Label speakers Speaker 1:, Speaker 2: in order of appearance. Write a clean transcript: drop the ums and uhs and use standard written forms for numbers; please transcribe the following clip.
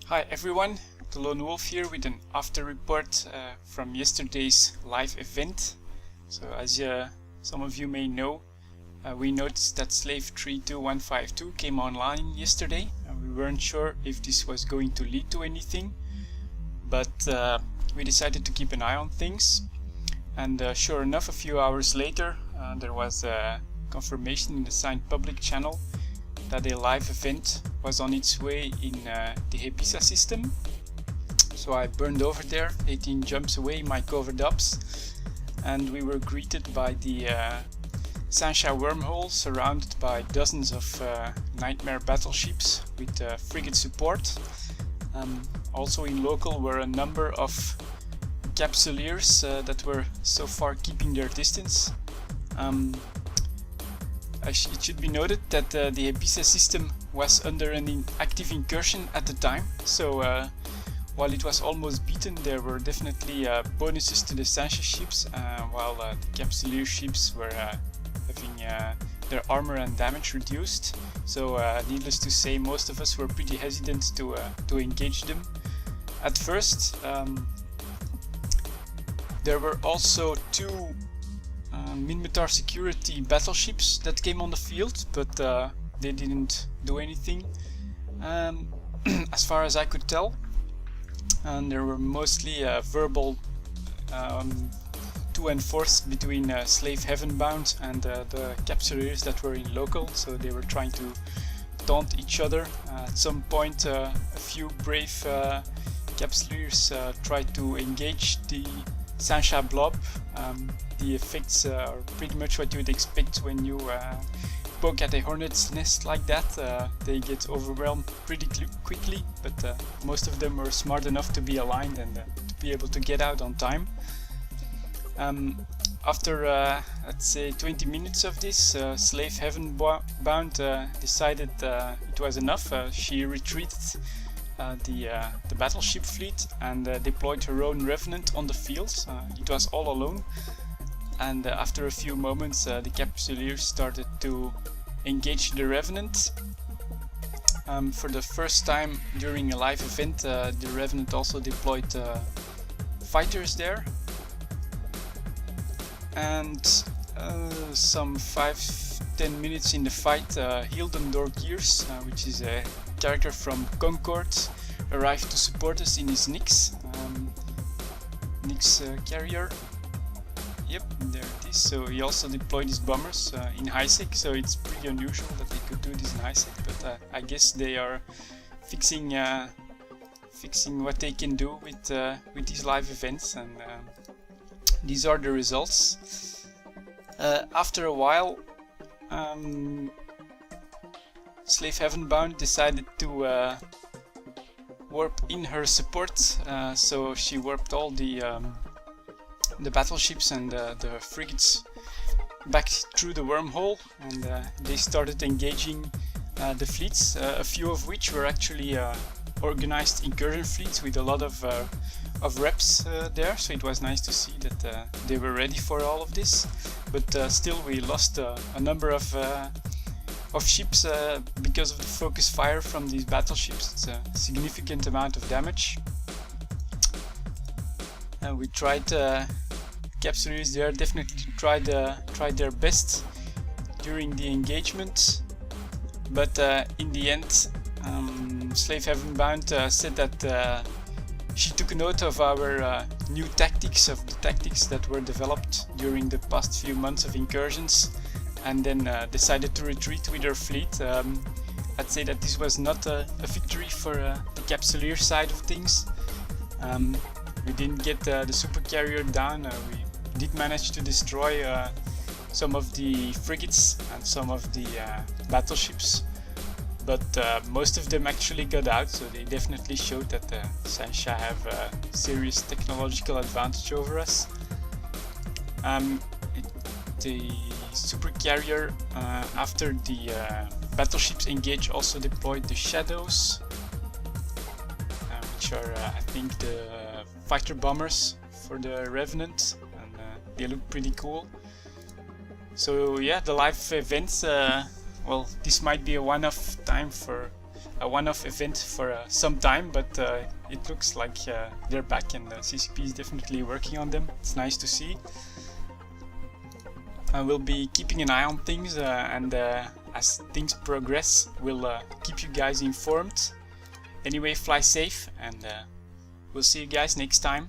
Speaker 1: Hi everyone, the Lone Wolf here with an after report from yesterday's live event. So as some of you may know, we noticed that Slave 32152 came online yesterday, and we weren't sure if this was going to lead to anything, but we decided to keep an eye on things. And sure enough, a few hours later there was a confirmation in the signed public channel that a live event was on its way in the Hebisa system. So I burned over there, 18 jumps away, my covered ups, and we were greeted by the Sansha wormhole surrounded by dozens of nightmare battleships with frigate support. Also in local were a number of capsuleers that were so far keeping their distance. It should be noted that the Hebisa system was under an active incursion at the time, so while it was almost beaten, there were definitely bonuses to the Sansha ships, while the Capsuleer ships were having their armor and damage reduced. So needless to say, most of us were pretty hesitant to engage them at first. There were also two Minmatar security battleships that came on the field, but they didn't do anything as far as I could tell, and there were mostly verbal to and forth between Slave Heavenbound and the capsuleers that were in local, so they were trying to taunt each other. At some point a few brave capsuleers tried to engage the Sansha blob. The effects are pretty much what you would expect when you poke at a hornet's nest like that. They get overwhelmed pretty quickly, but most of them were smart enough to be aligned and to be able to get out on time. After let's say 20 minutes of this, Slave Heavenbound decided it was enough. She retreated the battleship fleet and deployed her own Revenant on the field. It was all alone, and after a few moments the Capsuleers started to engage the Revenant. For the first time during a live event, the Revenant also deployed fighters there, and some 5-10 minutes in the fight, Hildendor Gears, which is a character from Concord, arrived to support us in his Nyx carrier. Yep, there it is. So he also deployed his bombers in HiSec, so it's pretty unusual that they could do this in HiSec, but I guess they are fixing what they can do with these live events, and these are the results. After a while, Slave Heavenbound decided to warp in her support, so she warped all the battleships and the frigates back through the wormhole, and they started engaging the fleets, a few of which were actually organized incursion fleets with a lot of reps there, so it was nice to see that they were ready for all of this. But still we lost a number of ships because of the focus fire from these battleships. It's a significant amount of damage. We tried Capsuleers there definitely tried their best during the engagement, but in the end Slave Heavenbound said that she took note of our new tactics, of the tactics that were developed during the past few months of incursions, and then decided to retreat with her fleet. I'd say that this was not a victory for the Capsuleer side of things. We didn't get the super carrier down. We did manage to destroy some of the frigates and some of the battleships, but most of them actually got out, so they definitely showed that the Sansha have a serious technological advantage over us. The super carrier, after the battleships engage, also deployed the Shadows, which are I think the fighter bombers for the Revenant, and they look pretty cool. So yeah, the live events, well, this might be a one-off time for a one-off event for some time, but it looks like they're back, and CCP is definitely working on them. It's nice to see. We'll be keeping an eye on things, and as things progress, we'll keep you guys informed. Anyway, fly safe, and we'll see you guys next time.